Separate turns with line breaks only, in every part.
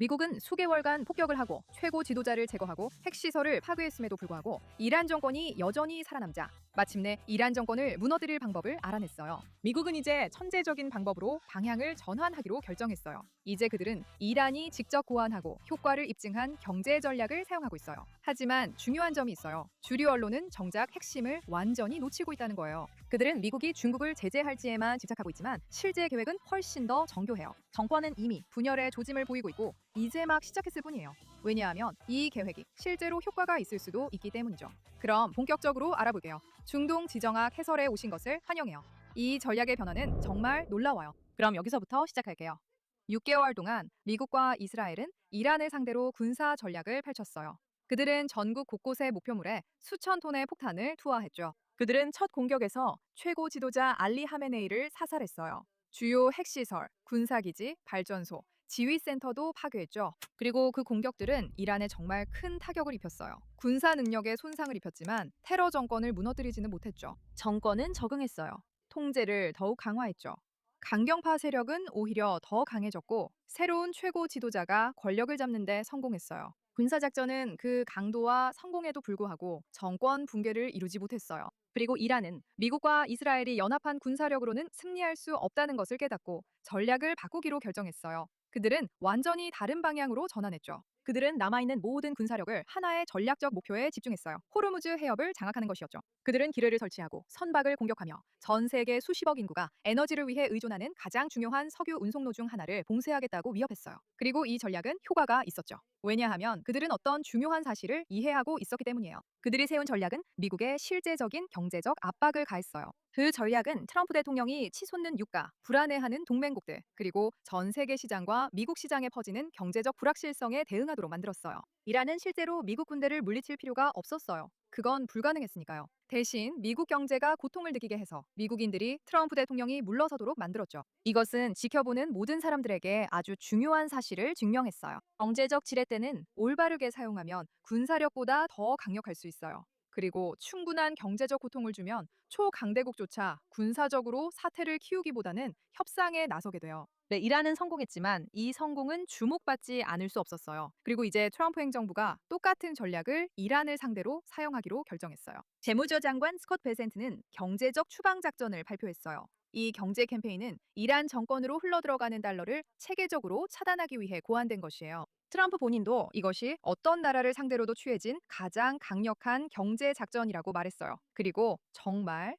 미국은 수개월간 폭격을 하고 최고 지도자를 제거하고 핵시설을 파괴했음에도 불구하고 이란 정권이 여전히 살아남자 마침내 이란 정권을 무너뜨릴 방법을 알아냈어요. 미국은 이제 천재적인 방법으로 방향을 전환하기로 결정했어요. 이제 그들은 이란이 직접 고안하고 효과를 입증한 경제 전략을 사용하고 있어요. 하지만 중요한 점이 있어요. 주류 언론은 정작 핵심을 완전히 놓치고 있다는 거예요. 그들은 미국이 중국을 제재할지에만 집착하고 있지만 실제 계획은 훨씬 더 정교해요. 정권은 이미 분열의 조짐을 보이고 있고 이제 막 시작했을 뿐이에요. 왜냐하면 이 계획이 실제로 효과가 있을 수도 있기 때문이죠. 그럼 본격적으로 알아볼게요. 중동 지정학 해설에 오신 것을 환영해요. 이 전략의 변화는 정말 놀라워요. 그럼 여기서부터 시작할게요. 6개월 동안 미국과 이스라엘은 이란을 상대로 군사 전략을 펼쳤어요. 그들은 전국 곳곳의 목표물에 수천 톤의 폭탄을 투하했죠. 그들은 첫 공격에서 최고 지도자 알리 하메네이를 사살했어요. 주요 핵시설, 군사기지, 발전소, 지휘센터도 파괴했죠. 그리고 그 공격들은 이란에 정말 큰 타격을 입혔어요. 군사 능력에 손상을 입혔지만 테러 정권을 무너뜨리지는 못했죠. 정권은 적응했어요. 통제를 더욱 강화했죠. 강경파 세력은 오히려 더 강해졌고 새로운 최고 지도자가 권력을 잡는 데 성공했어요. 군사작전은 그 강도와 성공에도 불구하고 정권 붕괴를 이루지 못했어요. 그리고 이란은 미국과 이스라엘이 연합한 군사력으로는 승리할 수 없다는 것을 깨닫고 전략을 바꾸기로 결정했어요. 그들은 완전히 다른 방향으로 전환했죠. 그들은 남아있는 모든 군사력을 하나의 전략적 목표에 집중했어요. 호르무즈 해협을 장악하는 것이었죠. 그들은 기뢰를 설치하고 선박을 공격하며 전 세계 수십억 인구가 에너지를 위해 의존하는 가장 중요한 석유 운송로 중 하나를 봉쇄하겠다고 위협했어요. 그리고 이 전략은 효과가 있었죠. 왜냐하면 그들은 어떤 중요한 사실을 이해하고 있었기 때문이에요. 그들이 세운 전략은 미국에 실제적인 경제적 압박을 가했어요. 그 전략은 트럼프 대통령이 치솟는 유가, 불안해하는 동맹국들, 그리고 전 세계 시장과 미국 시장에 퍼지는 경제적 불확실성에 대응하도록 만들었어요. 이란은 실제로 미국 군대를 물리칠 필요가 없었어요. 그건 불가능했으니까요. 대신 미국 경제가 고통을 느끼게 해서 미국인들이 트럼프 대통령이 물러서도록 만들었죠. 이것은 지켜보는 모든 사람들에게 아주 중요한 사실을 증명했어요. 경제적 지렛대는 올바르게 사용하면 군사력보다 더 강력할 수 있어요. 그리고 충분한 경제적 고통을 주면 초강대국조차 군사적으로 사태를 키우기보다는 협상에 나서게 돼요. 네, 이란은 성공했지만 이 성공은 주목받지 않을 수 없었어요. 그리고 이제 트럼프 행정부가 똑같은 전략을 이란을 상대로 사용하기로 결정했어요. 재무저 장관 스콧 베센트는 경제적 추방 작전을 발표했어요. 이 경제 캠페인은 이란 정권으로 흘러들어가는 달러를 체계적으로 차단하기 위해 고안된 것이에요. 트럼프 본인도 이것이 어떤 나라를 상대로도 취해진 가장 강력한 경제 작전이라고 말했어요. 그리고 정말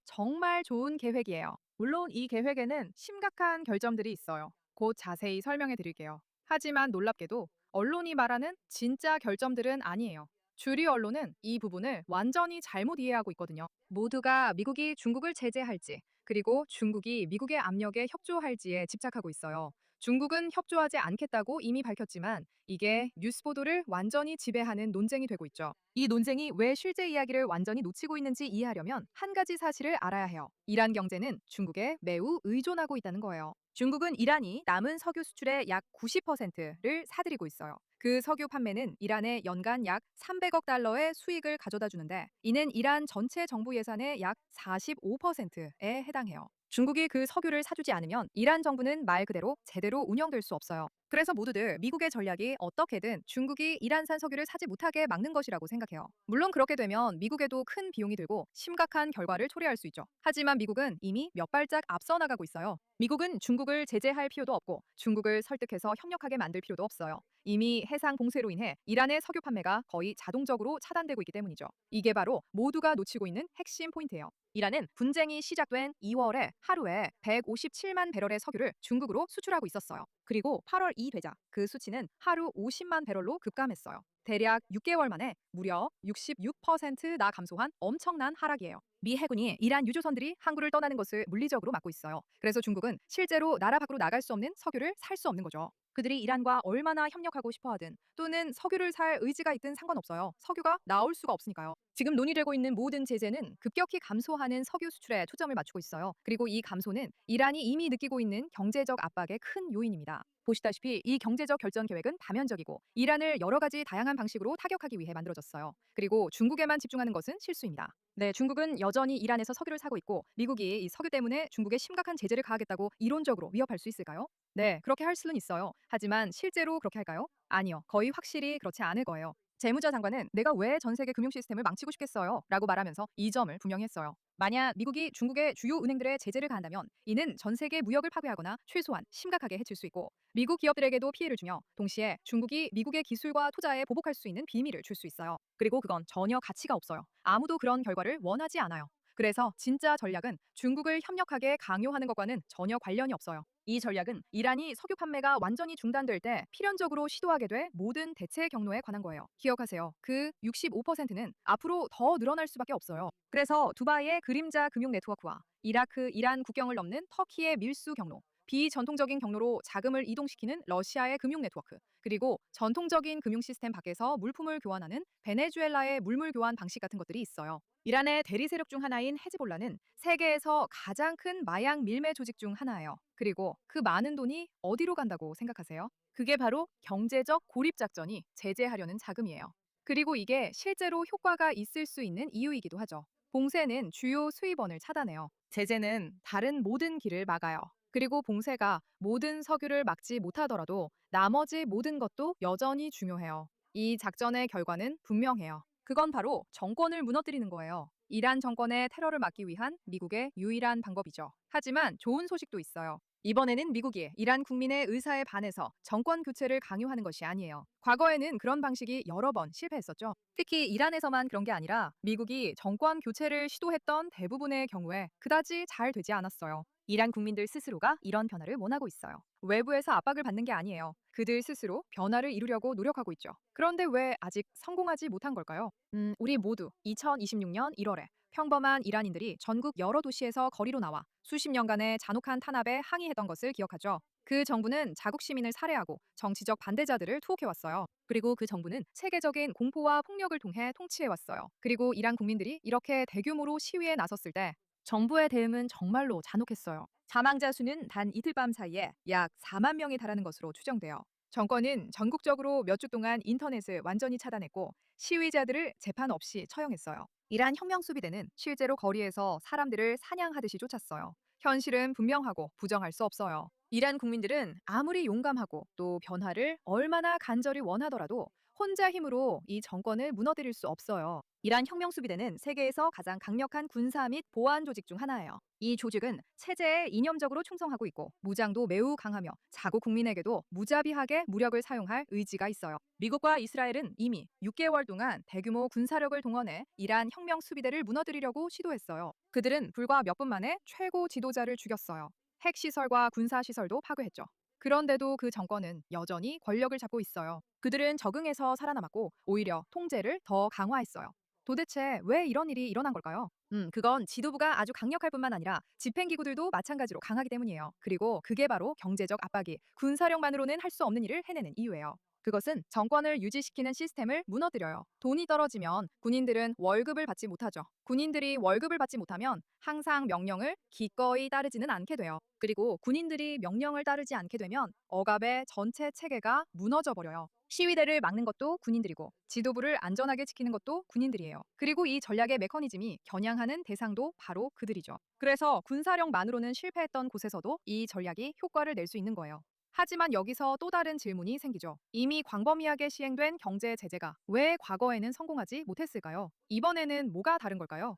좋은 계획이에요. 물론 이 계획에는 심각한 결점들이 있어요. 곧 자세히 설명해 드릴게요. 하지만 놀랍게도 언론이 말하는 진짜 결점들은 아니에요. 주류 언론은 이 부분을 완전히 잘못 이해하고 있거든요. 모두가 미국이 중국을 제재할지, 그리고 중국이 미국의 압력에 협조할지에 집착하고 있어요. 중국은 협조하지 않겠다고 이미 밝혔지만 이게 뉴스 보도를 완전히 지배하는 논쟁이 되고 있죠. 이 논쟁이 왜 실제 이야기를 완전히 놓치고 있는지 이해하려면 한 가지 사실을 알아야 해요. 이란 경제는 중국에 매우 의존하고 있다는 거예요. 중국은 이란이 남은 석유 수출의 약 90%를 사들이고 있어요. 그 석유 판매는 이란에 연간 약 300억 달러의 수익을 가져다 주는데 이는 이란 전체 정부 예산의 약 45%에 해당해요. 중국이 그 석유를 사주지 않으면 이란 정부는 말 그대로 제대로 운영될 수 없어요. 그래서 모두들 미국의 전략이 어떻게든 중국이 이란산 석유를 사지 못하게 막는 것이라고 생각해요. 물론 그렇게 되면 미국에도 큰 비용이 들고 심각한 결과를 초래할 수 있죠. 하지만 미국은 이미 몇 발짝 앞서 나가고 있어요. 미국은 중국을 제재할 필요도 없고 중국을 설득해서 협력하게 만들 필요도 없어요. 이미 해상 봉쇄로 인해 이란의 석유 판매가 거의 자동적으로 차단되고 있기 때문이죠. 이게 바로 모두가 놓치고 있는 핵심 포인트예요. 이란은 분쟁이 시작된 2월에 하루에 157만 배럴의 석유를 중국으로 수출하고 있었어요. 그리고 8월 2 되자 그 수치는 하루 50만 배럴로 급감했어요. 대략 6개월 만에 무려 66%나 감소한 엄청난 하락이에요. 미 해군이 이란 유조선들이 항구를 떠나는 것을 물리적으로 막고 있어요. 그래서 중국은 실제로 나라 밖으로 나갈 수 없는 석유를 살 수 없는 거죠. 그들이 이란과 얼마나 협력하고 싶어 하든 또는 석유를 살 의지가 있든 상관없어요. 석유가 나올 수가 없으니까요. 지금 논의되고 있는 모든 제재는 급격히 감소하는 석유 수출에 초점을 맞추고 있어요. 그리고 이 감소는 이란이 이미 느끼고 있는 경제적 압박의 큰 요인입니다. 보시다시피 이 경제적 결전 계획은 다면적이고 이란을 여러 가지 다양한 다양한 방식으로 타격하기 위해 만들어졌어요. 그리고 중국에만 집중하는 것은 실수입니다. 네, 중국은 여전히 이란에서 석유를 사고 있고 미국이 이 석유 때문에 중국에 심각한 제재를 가하겠다고 이론적으로 위협할 수 있을까요? 네, 그렇게 할 수는 있어요. 하지만 실제로 그렇게 할까요? 아니요, 거의 확실히 그렇지 않을 거예요. 재무자 장관은 내가 왜 전 세계 금융 시스템을 망치고 싶겠어요? 라고 말하면서 이 점을 분명히 했어요. 만약 미국이 중국의 주요 은행들의 제재를 가한다면 이는 전 세계 무역을 파괴하거나 최소한 심각하게 해칠 수 있고 미국 기업들에게도 피해를 주며 동시에 중국이 미국의 기술과 투자에 보복할 수 있는 빌미를 줄 수 있어요. 그리고 그건 전혀 가치가 없어요. 아무도 그런 결과를 원하지 않아요. 그래서 진짜 전략은 중국을 협력하게 강요하는 것과는 전혀 관련이 없어요. 이 전략은 이란이 석유 판매가 완전히 중단될 때 필연적으로 시도하게 될 모든 대체 경로에 관한 거예요. 기억하세요. 그 65%는 앞으로 더 늘어날 수밖에 없어요. 그래서 두바이의 그림자 금융 네트워크와 이라크, 이란 국경을 넘는 터키의 밀수 경로, 비전통적인 경로로 자금을 이동시키는 러시아의 금융 네트워크, 그리고 전통적인 금융 시스템 밖에서 물품을 교환하는 베네수엘라의 물물 교환 방식 같은 것들이 있어요. 이란의 대리 세력 중 하나인 헤즈볼라는 세계에서 가장 큰 마약 밀매 조직 중 하나예요. 그리고 그 많은 돈이 어디로 간다고 생각하세요? 그게 바로 경제적 고립 작전이 제재하려는 자금이에요. 그리고 이게 실제로 효과가 있을 수 있는 이유이기도 하죠. 봉쇄는 주요 수입원을 차단해요. 제재는 다른 모든 길을 막아요. 그리고 봉쇄가 모든 석유를 막지 못하더라도 나머지 모든 것도 여전히 중요해요. 이 작전의 결과는 분명해요. 그건 바로 정권을 무너뜨리는 거예요. 이란 정권의 테러를 막기 위한 미국의 유일한 방법이죠. 하지만 좋은 소식도 있어요. 이번에는 미국이 이란 국민의 의사에 반해서 정권 교체를 강요하는 것이 아니에요. 과거에는 그런 방식이 여러 번 실패했었죠. 특히 이란에서만 그런 게 아니라 미국이 정권 교체를 시도했던 대부분의 경우에 그다지 잘 되지 않았어요. 이란 국민들 스스로가 이런 변화를 원하고 있어요. 외부에서 압박을 받는 게 아니에요. 그들 스스로 변화를 이루려고 노력하고 있죠. 그런데 왜 아직 성공하지 못한 걸까요? 우리 모두 2026년 1월에 평범한 이란인들이 전국 여러 도시에서 거리로 나와 수십 년간의 잔혹한 탄압에 항의했던 것을 기억하죠. 그 정부는 자국 시민을 살해하고 정치적 반대자들을 투옥해왔어요. 그리고 그 정부는 세계적인 공포와 폭력을 통해 통치해왔어요. 그리고 이란 국민들이 이렇게 대규모로 시위에 나섰을 때 정부의 대응은 정말로 잔혹했어요. 사망자 수는 단 이틀 밤 사이에 약 4만 명에 달하는 것으로 추정돼요. 정권은 전국적으로 몇 주 동안 인터넷을 완전히 차단했고 시위자들을 재판 없이 처형했어요. 이란 혁명 수비대는 실제로 거리에서 사람들을 사냥하듯이 쫓았어요. 현실은 분명하고 부정할 수 없어요. 이란 국민들은 아무리 용감하고 또 변화를 얼마나 간절히 원하더라도 혼자 힘으로 이 정권을 무너뜨릴 수 없어요. 이란 혁명 수비대는 세계에서 가장 강력한 군사 및 보안 조직 중 하나예요. 이 조직은 체제에 이념적으로 충성하고 있고 무장도 매우 강하며 자국 국민에게도 무자비하게 무력을 사용할 의지가 있어요. 미국과 이스라엘은 이미 6개월 동안 대규모 군사력을 동원해 이란 혁명 수비대를 무너뜨리려고 시도했어요. 그들은 불과 몇 분 만에 최고 지도자를 죽였어요. 핵시설과 군사시설도 파괴했죠. 그런데도 그 정권은 여전히 권력을 잡고 있어요. 그들은 적응해서 살아남았고 오히려 통제를 더 강화했어요. 도대체 왜 이런 일이 일어난 걸까요? 그건 지도부가 아주 강력할 뿐만 아니라 집행기구들도 마찬가지로 강하기 때문이에요. 그리고 그게 바로 경제적 압박이 군사력만으로는 할 수 없는 일을 해내는 이유예요. 그것은 정권을 유지시키는 시스템을 무너뜨려요. 돈이 떨어지면 군인들은 월급을 받지 못하죠. 군인들이 월급을 받지 못하면 항상 명령을 기꺼이 따르지는 않게 돼요. 그리고 군인들이 명령을 따르지 않게 되면 억압의 전체 체계가 무너져 버려요. 시위대를 막는 것도 군인들이고 지도부를 안전하게 지키는 것도 군인들이에요. 그리고 이 전략의 메커니즘이 겨냥하는 대상도 바로 그들이죠. 그래서 군사력만으로는 실패했던 곳에서도 이 전략이 효과를 낼 수 있는 거예요. 하지만 여기서 또 다른 질문이 생기죠. 이미 광범위하게 시행된 경제 제재가 왜 과거에는 성공하지 못했을까요? 이번에는 뭐가 다른 걸까요?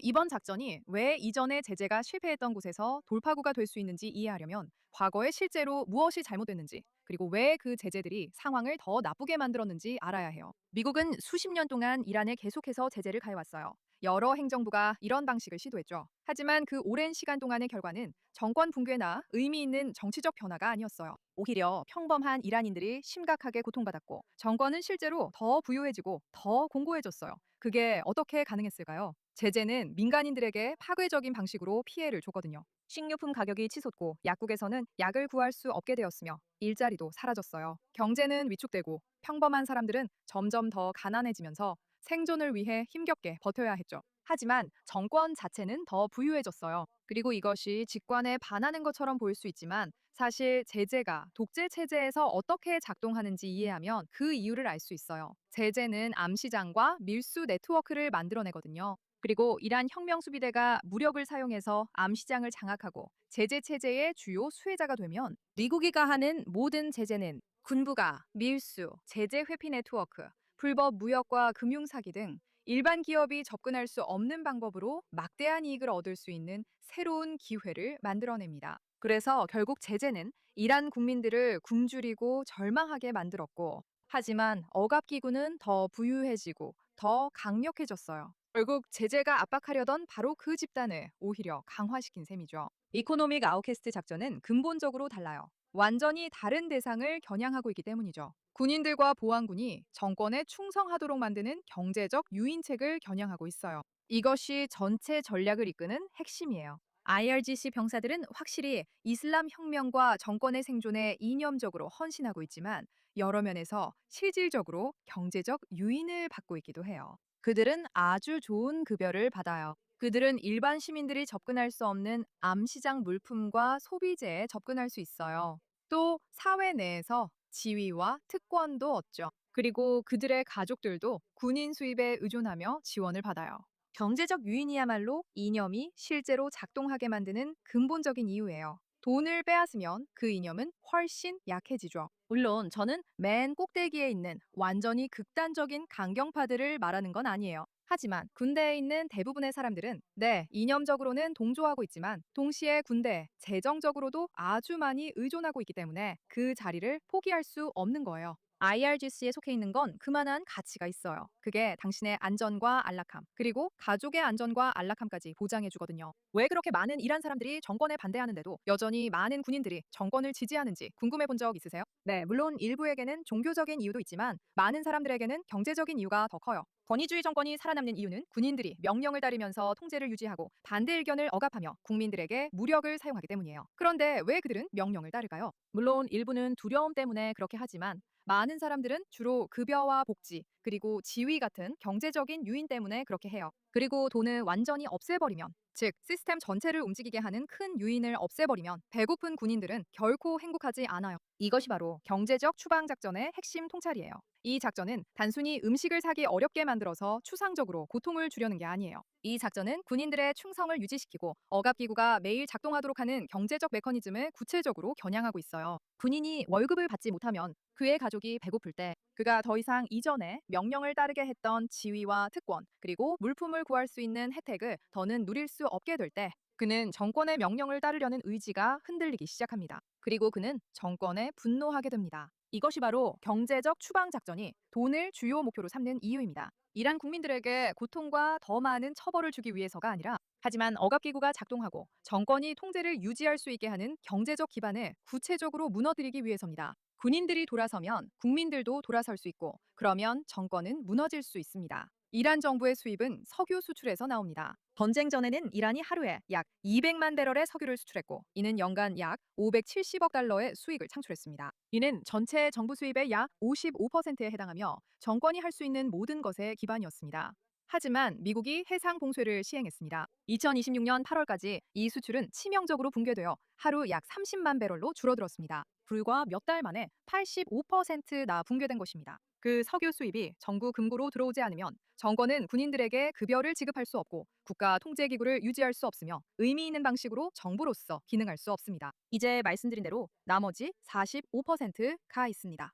이번 작전이 왜 이전의 제재가 실패했던 곳에서 돌파구가 될 수 있는지 이해하려면 과거에 실제로 무엇이 잘못됐는지 그리고 왜 그 제재들이 상황을 더 나쁘게 만들었는지 알아야 해요. 미국은 수십 년 동안 이란에 계속해서 제재를 가해왔어요. 여러 행정부가 이런 방식을 시도했죠. 하지만 그 오랜 시간 동안의 결과는 정권 붕괴나 의미 있는 정치적 변화가 아니었어요. 오히려 평범한 이란인들이 심각하게 고통받았고 정권은 실제로 더 부유해지고 더 공고해졌어요. 그게 어떻게 가능했을까요? 제재는 민간인들에게 파괴적인 방식으로 피해를 줬거든요. 식료품 가격이 치솟고 약국에서는 약을 구할 수 없게 되었으며 일자리도 사라졌어요. 경제는 위축되고 평범한 사람들은 점점 더 가난해지면서 생존을 위해 힘겹게 버텨야 했죠. 하지만 정권 자체는 더 부유해졌어요. 그리고 이것이 직관에 반하는 것처럼 보일 수 있지만 사실 제재가 독재 체제에서 어떻게 작동하는지 이해하면 그 이유를 알 수 있어요. 제재는 암시장과 밀수 네트워크를 만들어내거든요. 그리고 이란 혁명 수비대가 무력을 사용해서 암시장을 장악하고 제재 체제의 주요 수혜자가 되면 미국이 가하는 모든 제재는 군부가 밀수, 제재 회피 네트워크, 불법 무역과 금융 사기 등 일반 기업이 접근할 수 없는 방법으로 막대한 이익을 얻을 수 있는 새로운 기회를 만들어냅니다. 그래서 결국 제재는 이란 국민들을 굶주리고 절망하게 만들었고, 하지만 억압기구는 더 부유해지고 더 강력해졌어요. 결국 제재가 압박하려던 바로 그 집단을 오히려 강화시킨 셈이죠. 이코노믹 아웃캐스트 작전은 근본적으로 달라요. 완전히 다른 대상을 겨냥하고 있기 때문이죠. 군인들과 보안군이 정권에 충성하도록 만드는 경제적 유인책을 겨냥하고 있어요. 이것이 전체 전략을 이끄는 핵심이에요. IRGC 병사들은 확실히 이슬람 혁명과 정권의 생존에 이념적으로 헌신하고 있지만 여러 면에서 실질적으로 경제적 유인을 받고 있기도 해요. 그들은 아주 좋은 급여를 받아요. 그들은 일반 시민들이 접근할 수 없는 암시장 물품과 소비재에 접근할 수 있어요. 또 사회 내에서 지위와 특권도 얻죠. 그리고 그들의 가족들도 군인 수입에 의존하며 지원을 받아요. 경제적 유인이야말로 이념이 실제로 작동하게 만드는 근본적인 이유예요. 돈을 빼앗으면 그 이념은 훨씬 약해지죠. 물론 저는 맨 꼭대기에 있는 완전히 극단적인 강경파들을 말하는 건 아니에요. 하지만 군대에 있는 대부분의 사람들은 네, 이념적으로는 동조하고 있지만 동시에 군대에 재정적으로도 아주 많이 의존하고 있기 때문에 그 자리를 포기할 수 없는 거예요. IRGC에 속해 있는 건 그만한 가치가 있어요. 그게 당신의 안전과 안락함, 그리고 가족의 안전과 안락함까지 보장해 주거든요. 왜 그렇게 많은 이란 사람들이 정권에 반대하는데도 여전히 많은 군인들이 정권을 지지하는지 궁금해 본 적 있으세요? 네, 물론 일부에게는 종교적인 이유도 있지만 많은 사람들에게는 경제적인 이유가 더 커요. 권위주의 정권이 살아남는 이유는 군인들이 명령을 따르면서 통제를 유지하고 반대 의견을 억압하며 국민들에게 무력을 사용하기 때문이에요. 그런데 왜 그들은 명령을 따를까요? 물론 일부는 두려움 때문에 그렇게 하지만 많은 사람들은 주로 급여와 복지, 그리고 지위 같은 경제적인 유인 때문에 그렇게 해요. 그리고 돈을 완전히 없애버리면, 즉 시스템 전체를 움직이게 하는 큰 유인을 없애버리면 배고픈 군인들은 결코 행복하지 않아요. 이것이 바로 경제적 추방 작전의 핵심 통찰이에요. 이 작전은 단순히 음식을 사기 어렵게 만들어서 추상적으로 고통을 주려는 게 아니에요. 이 작전은 군인들의 충성을 유지시키고 억압기구가 매일 작동하도록 하는 경제적 메커니즘을 구체적으로 겨냥하고 있어요. 군인이 월급을 받지 못하면 그의 가족이 배고플 때 그가 더 이상 이전에 명령을 따르게 했던 지위와 특권, 그리고 물품을 구할 수 있는 혜택을 더는 누릴 수 없게 될 때 그는 정권의 명령을 따르려는 의지가 흔들리기 시작합니다. 그리고 그는 정권에 분노하게 됩니다. 이것이 바로 경제적 추방 작전이 돈을 주요 목표로 삼는 이유입니다. 이란 국민들에게 고통과 더 많은 처벌을 주기 위해서가 아니라 하지만 억압기구가 작동하고 정권이 통제를 유지할 수 있게 하는 경제적 기반을 구체적으로 무너뜨리기 위해서입니다. 군인들이 돌아서면 국민들도 돌아설 수 있고 그러면 정권은 무너질 수 있습니다. 이란 정부의 수입은 석유 수출에서 나옵니다. 전쟁 전에는 이란이 하루에 약 200만 배럴의 석유를 수출했고 이는 연간 약 570억 달러의 수익을 창출했습니다. 이는 전체 정부 수입의 약 55%에 해당하며 정권이 할 수 있는 모든 것의 기반이었습니다. 하지만 미국이 해상 봉쇄를 시행했습니다. 2026년 8월까지 이 수출은 치명적으로 붕괴되어 하루 약 30만 배럴로 줄어들었습니다. 불과 몇 달 만에 85%나 붕괴된 것입니다. 그 석유 수입이 정부 금고로 들어오지 않으면 정권은 군인들에게 급여를 지급할 수 없고 국가 통제기구를 유지할 수 없으며 의미 있는 방식으로 정부로서 기능할 수 없습니다. 이제 말씀드린 대로 나머지 45%가 있습니다.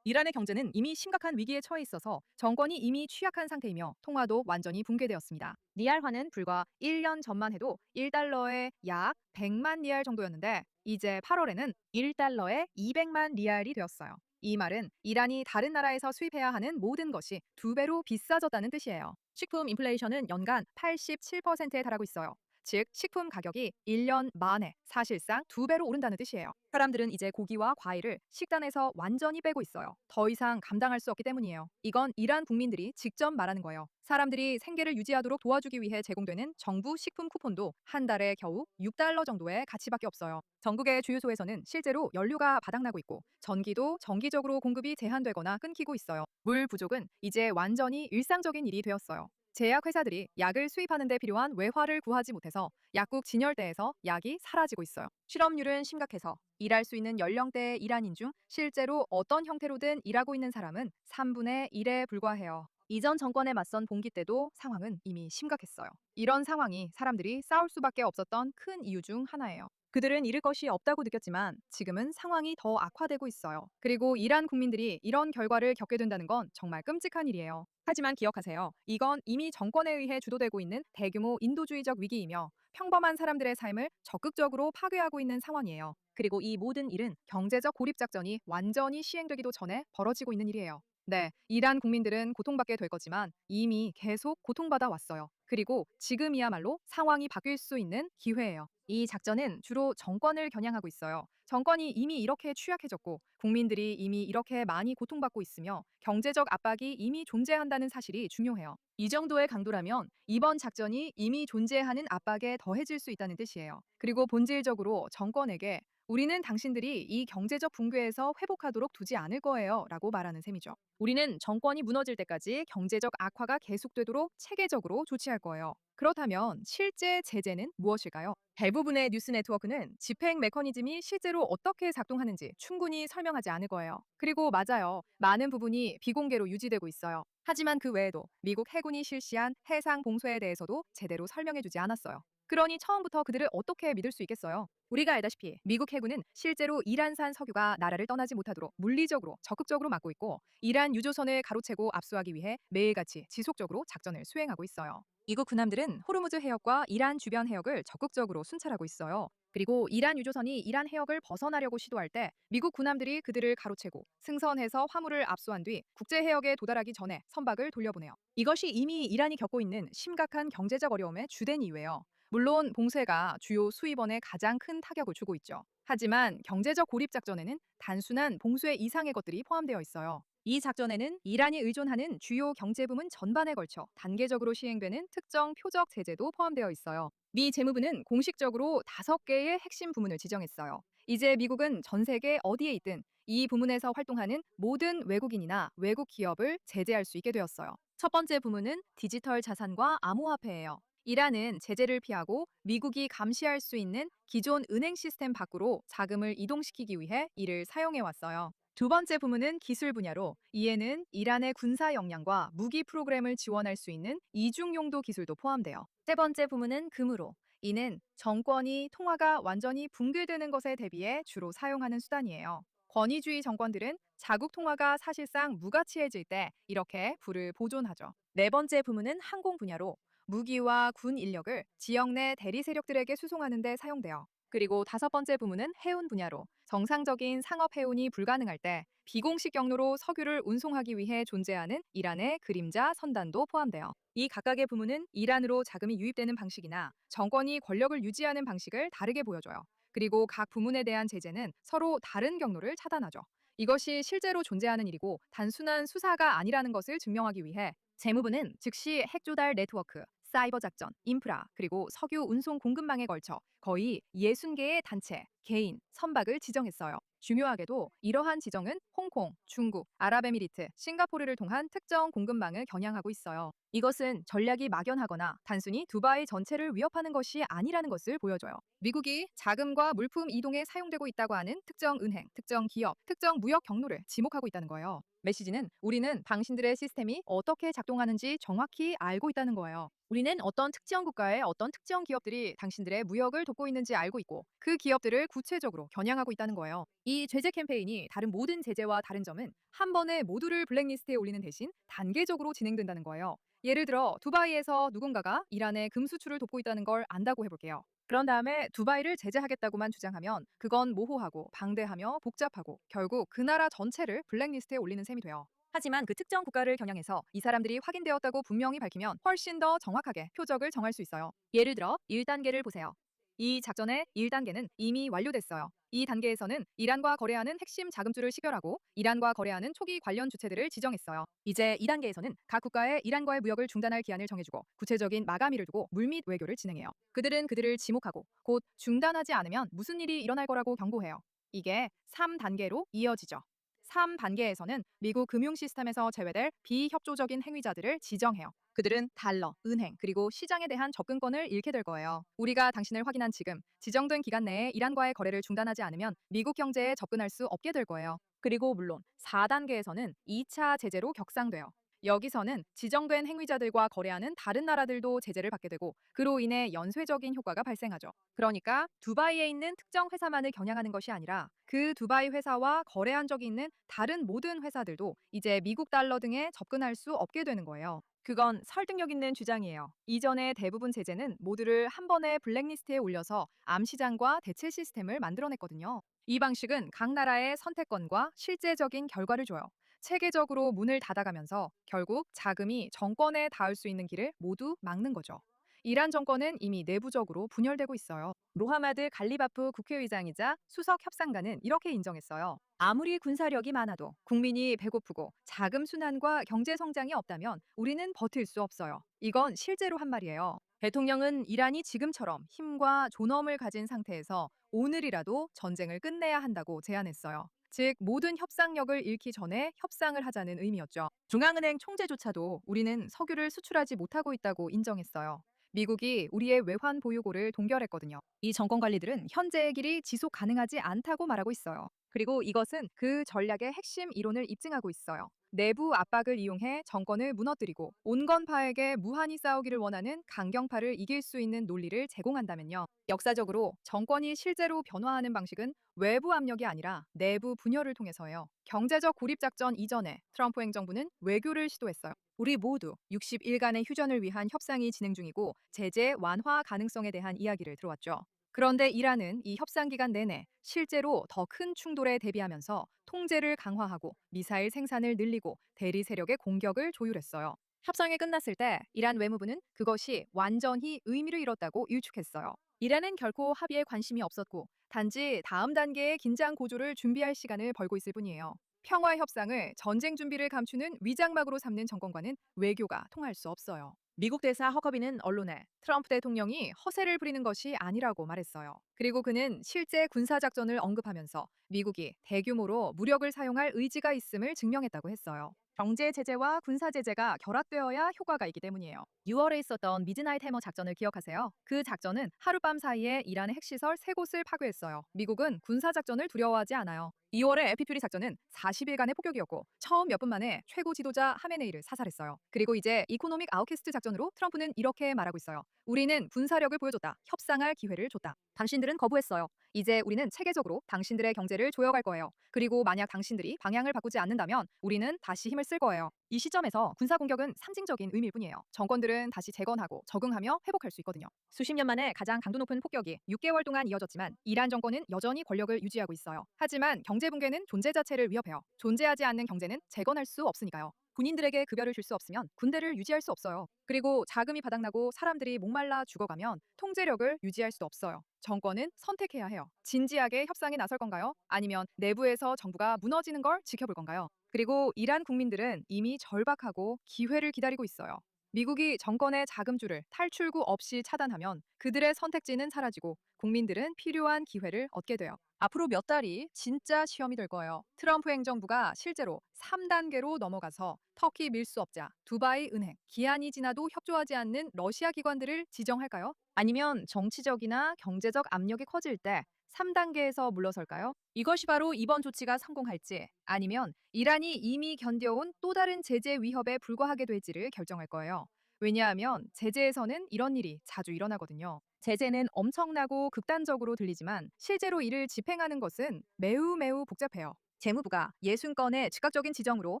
이란의 경제는 이미 심각한 위기에 처해 있어서 정권이 이미 취약한 상태이며 통화도 완전히 붕괴되었습니다. 리알화는 불과 1년 전만 해도 1달러에 약 100만 리알 정도였는데 이제 8월에는 1달러에 200만 리알이 되었어요. 이 말은 이란이 다른 나라에서 수입해야 하는 모든 것이 2배로 비싸졌다는 뜻이에요. 식품 인플레이션은 연간 87%에 달하고 있어요. 즉, 식품 가격이 1년 만에 사실상 2배로 오른다는 뜻이에요. 사람들은 이제 고기와 과일을 식단에서 완전히 빼고 있어요. 더 이상 감당할 수 없기 때문이에요. 이건 이란 국민들이 직접 말하는 거예요. 사람들이 생계를 유지하도록 도와주기 위해 제공되는 정부 식품 쿠폰도 한 달에 겨우 6달러 정도의 가치밖에 없어요. 전국의 주유소에서는 실제로 연료가 바닥나고 있고 전기도 정기적으로 공급이 제한되거나 끊기고 있어요. 물 부족은 이제 완전히 일상적인 일이 되었어요. 제약회사들이 약을 수입하는 데 필요한 외화를 구하지 못해서 약국 진열대에서 약이 사라지고 있어요. 실업률은 심각해서 일할 수 있는 연령대의 일한인 중 실제로 어떤 형태로든 일하고 있는 사람은 3분의 1에 불과해요. 이전 정권에 맞선 봉기 때도 상황은 이미 심각했어요. 이런 상황이 사람들이 싸울 수밖에 없었던 큰 이유 중 하나예요. 그들은 잃을 것이 없다고 느꼈지만 지금은 상황이 더 악화되고 있어요. 그리고 이란 국민들이 이런 결과를 겪게 된다는 건 정말 끔찍한 일이에요. 하지만 기억하세요. 이건 이미 정권에 의해 주도되고 있는 대규모 인도주의적 위기이며 평범한 사람들의 삶을 적극적으로 파괴하고 있는 상황이에요. 그리고 이 모든 일은 경제적 고립 작전이 완전히 시행되기도 전에 벌어지고 있는 일이에요. 네, 이란 국민들은 고통받게 될 거지만 이미 계속 고통받아 왔어요. 그리고 지금이야말로 상황이 바뀔 수 있는 기회예요. 이 작전은 주로 정권을 겨냥하고 있어요. 정권이 이미 이렇게 취약해졌고 국민들이 이미 이렇게 많이 고통받고 있으며 경제적 압박이 이미 존재한다는 사실이 중요해요. 이 정도의 강도라면 이번 작전이 이미 존재하는 압박에 더해질 수 있다는 뜻이에요. 그리고 본질적으로 정권에게 우리는 당신들이 이 경제적 붕괴에서 회복하도록 두지 않을 거예요 라고 말하는 셈이죠. 우리는 정권이 무너질 때까지 경제적 악화가 계속되도록 체계적으로 조치할 거예요. 그렇다면 실제 제재는 무엇일까요? 대부분의 뉴스 네트워크는 집행 메커니즘이 실제로 어떻게 작동하는지 충분히 설명하지 않을 거예요. 그리고 맞아요. 많은 부분이 비공개로 유지되고 있어요. 하지만 그 외에도 미국 해군이 실시한 해상 봉쇄에 대해서도 제대로 설명해주지 않았어요. 그러니 처음부터 그들을 어떻게 믿을 수 있겠어요? 우리가 알다시피 미국 해군은 실제로 이란산 석유가 나라를 떠나지 못하도록 물리적으로 적극적으로 막고 있고 이란 유조선을 가로채고 압수하기 위해 매일같이 지속적으로 작전을 수행하고 있어요. 미국 군함들은 호르무즈 해역과 이란 주변 해역을 적극적으로 순찰하고 있어요. 그리고 이란 유조선이 이란 해역을 벗어나려고 시도할 때 미국 군함들이 그들을 가로채고 승선해서 화물을 압수한 뒤 국제 해역에 도달하기 전에 선박을 돌려보내요. 이것이 이미 이란이 겪고 있는 심각한 경제적 어려움의 주된 이유예요. 물론 봉쇄가 주요 수입원에 가장 큰 타격을 주고 있죠. 하지만 경제적 고립 작전에는 단순한 봉쇄 이상의 것들이 포함되어 있어요. 이 작전에는 이란이 의존하는 주요 경제 부문 전반에 걸쳐 단계적으로 시행되는 특정 표적 제재도 포함되어 있어요. 미 재무부는 공식적으로 5개의 핵심 부문을 지정했어요. 이제 미국은 전 세계 어디에 있든 이 부문에서 활동하는 모든 외국인이나 외국 기업을 제재할 수 있게 되었어요. 첫 번째 부문은 디지털 자산과 암호화폐예요. 이란은 제재를 피하고 미국이 감시할 수 있는 기존 은행 시스템 밖으로 자금을 이동시키기 위해 이를 사용해 왔어요. 두 번째 부문은 기술 분야로 이에는 이란의 군사 역량과 무기 프로그램을 지원할 수 있는 이중 용도 기술도 포함돼요. 세 번째 부문은 금으로 이는 정권이 통화가 완전히 붕괴되는 것에 대비해 주로 사용하는 수단이에요. 권위주의 정권들은 자국 통화가 사실상 무가치해질 때 이렇게 불을 보존하죠. 네 번째 부문은 항공 분야로 무기와 군 인력을 지역 내 대리 세력들에게 수송하는 데 사용돼요. 그리고 다섯 번째 부문은 해운 분야로 정상적인 상업 해운이 불가능할 때 비공식 경로로 석유를 운송하기 위해 존재하는 이란의 그림자 선단도 포함돼요. 이 각각의 부문은 이란으로 자금이 유입되는 방식이나 정권이 권력을 유지하는 방식을 다르게 보여줘요. 그리고 각 부문에 대한 제재는 서로 다른 경로를 차단하죠. 이것이 실제로 존재하는 일이고 단순한 수사가 아니라는 것을 증명하기 위해 재무부는 즉시 핵조달 네트워크, 사이버 작전, 인프라, 그리고 석유 운송 공급망에 걸쳐 거의 60개의 단체, 개인, 선박을 지정했어요. 중요하게도 이러한 지정은 홍콩, 중국, 아랍에미리트, 싱가포르를 통한 특정 공급망을 겨냥하고 있어요. 이것은 전략이 막연하거나 단순히 두바이 전체를 위협하는 것이 아니라는 것을 보여줘요. 미국이 자금과 물품 이동에 사용되고 있다고 하는 특정 은행, 특정 기업, 특정 무역 경로를 지목하고 있다는 거예요. 메시지는 우리는 당신들의 시스템이 어떻게 작동하는지 정확히 알고 있다는 거예요. 우리는 어떤 특정 국가의 어떤 특정 기업들이 당신들의 무역을 돕고 있는지 알고 있고 그 기업들을 구체적으로 겨냥하고 있다는 거예요. 이 제재 캠페인이 다른 모든 제재와 다른 점은 한 번에 모두를 블랙리스트에 올리는 대신 단계적으로 진행된다는 거예요. 예를 들어 두바이에서 누군가가 이란의 금 수출을 돕고 있다는 걸 안다고 해볼게요. 그런 다음에 두바이를 제재하겠다고만 주장하면 그건 모호하고 방대하며 복잡하고 결국 그 나라 전체를 블랙리스트에 올리는 셈이 돼요. 하지만 그 특정 국가를 겨냥해서 이 사람들이 확인되었다고 분명히 밝히면 훨씬 더 정확하게 표적을 정할 수 있어요. 예를 들어 1단계를 보세요. 이 작전의 1단계는 이미 완료됐어요. 이 단계에서는 이란과 거래하는 핵심 자금줄을 식별하고 이란과 거래하는 초기 관련 주체들을 지정했어요. 이제 2단계에서는 각 국가의 이란과의 무역을 중단할 기한을 정해주고 구체적인 마감일을 두고 물밑 외교를 진행해요. 그들은 그들을 지목하고 곧 중단하지 않으면 무슨 일이 일어날 거라고 경고해요. 이게 3단계로 이어지죠. 3단계에서는 미국 금융 시스템에서 제외될 비협조적인 행위자들을 지정해요. 그들은 달러, 은행, 그리고 시장에 대한 접근권을 잃게 될 거예요. 우리가 당신을 확인한 지금 지정된 기간 내에 이란과의 거래를 중단하지 않으면 미국 경제에 접근할 수 없게 될 거예요. 그리고 물론 4단계에서는 2차 제재로 격상돼요. 여기서는 지정된 행위자들과 거래하는 다른 나라들도 제재를 받게 되고 그로 인해 연쇄적인 효과가 발생하죠. 그러니까 두바이에 있는 특정 회사만을 겨냥하는 것이 아니라 그 두바이 회사와 거래한 적이 있는 다른 모든 회사들도 이제 미국 달러 등에 접근할 수 없게 되는 거예요. 그건 설득력 있는 주장이에요. 이전의 대부분 제재는 모두를 한 번에 블랙리스트에 올려서 암시장과 대체 시스템을 만들어냈거든요. 이 방식은 각 나라의 선택권과 실제적인 결과를 줘요. 체계적으로 문을 닫아가면서 결국 자금이 정권에 닿을 수 있는 길을 모두 막는 거죠. 이란 정권은 이미 내부적으로 분열되고 있어요. 모하마드 갈리바프 국회의장이자 수석 협상가는 이렇게 인정했어요. 아무리 군사력이 많아도 국민이 배고프고 자금 순환과 경제 성장이 없다면 우리는 버틸 수 없어요. 이건 실제로 한 말이에요. 대통령은 이란이 지금처럼 힘과 존엄을 가진 상태에서 오늘이라도 전쟁을 끝내야 한다고 제안했어요. 즉 모든 협상력을 잃기 전에 협상을 하자는 의미였죠. 중앙은행 총재조차도 우리는 석유를 수출하지 못하고 있다고 인정했어요. 미국이 우리의 외환 보유고를 동결했거든요. 이 정권 관리들은 현재의 길이 지속 가능하지 않다고 말하고 있어요. 그리고 이것은 그 전략의 핵심 이론을 입증하고 있어요. 내부 압박을 이용해 정권을 무너뜨리고 온건파에게 무한히 싸우기를 원하는 강경파를 이길 수 있는 논리를 제공한다면요. 역사적으로 정권이 실제로 변화하는 방식은 외부 압력이 아니라 내부 분열을 통해서예요. 경제적 고립작전 이전에 트럼프 행정부는 외교를 시도했어요. 우리 모두 60일간의 휴전을 위한 협상이 진행 중이고 제재 완화 가능성에 대한 이야기를 들어왔죠. 그런데 이란은 이 협상 기간 내내 실제로 더 큰 충돌에 대비하면서 통제를 강화하고 미사일 생산을 늘리고 대리 세력의 공격을 조율했어요. 협상이 끝났을 때 이란 외무부는 그것이 완전히 의미를 잃었다고 일축했어요. 이란은 결코 합의에 관심이 없었고 단지 다음 단계의 긴장 고조를 준비할 시간을 벌고 있을 뿐이에요. 평화 협상을 전쟁 준비를 감추는 위장막으로 삼는 정권과는 외교가 통할 수 없어요. 미국 대사 허커비는 언론에 트럼프 대통령이 허세를 부리는 것이 아니라고 말했어요. 그리고 그는 실제 군사작전을 언급하면서 미국이 대규모로 무력을 사용할 의지가 있음을 증명했다고 했어요. 경제 제재와 군사 제재가 결합되어야 효과가 있기 때문이에요. 6월에 있었던 미드나잇 해머 작전을 기억하세요? 그 작전은 하룻밤 사이에 이란의 핵시설 3곳을 파괴했어요. 미국은 군사 작전을 두려워하지 않아요. 2월의 에피퓨리 작전은 40일간의 폭격이었고 처음 몇 분 만에 최고 지도자 하메네이를 사살했어요. 그리고 이제 이코노믹 아웃캐스트 작전으로 트럼프는 이렇게 말하고 있어요. 우리는 군사력을 보여줬다. 협상할 기회를 줬다. 당신들은 거부했어요. 이제 우리는 체계적으로 당신들의 경제를 조여갈 거예요. 그리고 만약 당신들이 방향을 바꾸지 않는다면 우리는 다시 힘을 쓸 거예요. 이 시점에서 군사 공격은 상징적인 의미일 뿐이에요. 정권들은 다시 재건하고 적응하며 회복할 수 있거든요. 수십 년 만에 가장 강도 높은 폭격이 6개월 동안 이어졌지만 이란 정권은 여전히 권력을 유지하고 있어요. 하지만 경제 붕괴는 존재 자체를 위협해요. 존재하지 않는 경제는 재건할 수 없으니까요. 군인들에게 급여를 줄 수 없으면 군대를 유지할 수 없어요. 그리고 자금이 바닥나고 사람들이 목말라 죽어가면 통제력을 유지할 수 없어요. 정권은 선택해야 해요. 진지하게 협상에 나설 건가요? 아니면 내부에서 정부가 무너지는 걸 지켜볼 건가요? 그리고 이란 국민들은 이미 절박하고 기회를 기다리고 있어요. 미국이 정권의 자금줄을 탈출구 없이 차단하면 그들의 선택지는 사라지고 국민들은 필요한 기회를 얻게 돼요. 앞으로 몇 달이 진짜 시험이 될 거예요. 트럼프 행정부가 실제로 3단계로 넘어가서 터키 밀수업자, 두바이 은행, 기한이 지나도 협조하지 않는 러시아 기관들을 지정할까요? 아니면 정치적이나 경제적 압력이 커질 때 3단계에서 물러설까요? 이것이 바로 이번 조치가 성공할지 아니면 이란이 이미 견뎌온 또 다른 제재 위협에 불과하게 될지를 결정할 거예요. 왜냐하면 제재에서는 이런 일이 자주 일어나거든요. 제재는 엄청나고 극단적으로 들리지만 실제로 이를 집행하는 것은 매우 복잡해요. 재무부가 60건의 즉각적인 지정으로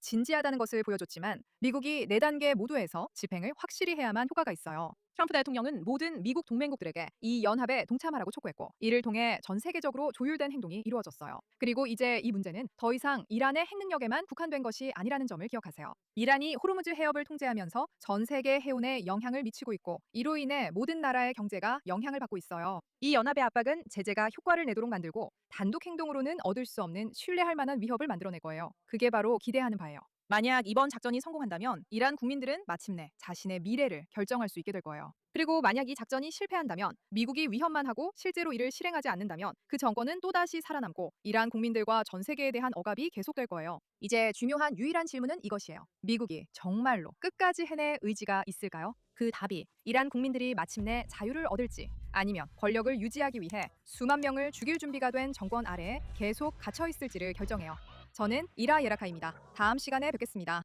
진지하다는 것을 보여줬지만 미국이 4단계 모두에서 집행을 확실히 해야만 효과가 있어요. 트럼프 대통령은 모든 미국 동맹국들에게 이 연합에 동참하라고 촉구했고 이를 통해 전 세계적으로 조율된 행동이 이루어졌어요. 그리고 이제 이 문제는 더 이상 이란의 핵 능력에만 국한된 것이 아니라는 점을 기억하세요. 이란이 호르무즈 해협을 통제하면서 전 세계 해운에 영향을 미치고 있고 이로 인해 모든 나라의 경제가 영향을 받고 있어요. 이 연합의 압박은 제재가 효과를 내도록 만들고 단독 행동으로는 얻을 수 없는 신뢰할 만한 위협을 만들어낼 거예요. 그게 바로 기대하는 바예요. 만약 이번 작전이 성공한다면 이란 국민들은 마침내 자신의 미래를 결정할 수 있게 될 거예요. 그리고 만약 이 작전이 실패한다면 미국이 위협만 하고 실제로 이를 실행하지 않는다면 그 정권은 또다시 살아남고 이란 국민들과 전 세계에 대한 억압이 계속될 거예요. 이제 중요한 유일한 질문은 이것이에요. 미국이 정말로 끝까지 해낼 의지가 있을까요? 그 답이 이란 국민들이 마침내 자유를 얻을지 아니면 권력을 유지하기 위해 수만 명을 죽일 준비가 된 정권 아래에 계속 갇혀 있을지를 결정해요. 저는 이라 예라카입니다. 다음 시간에 뵙겠습니다.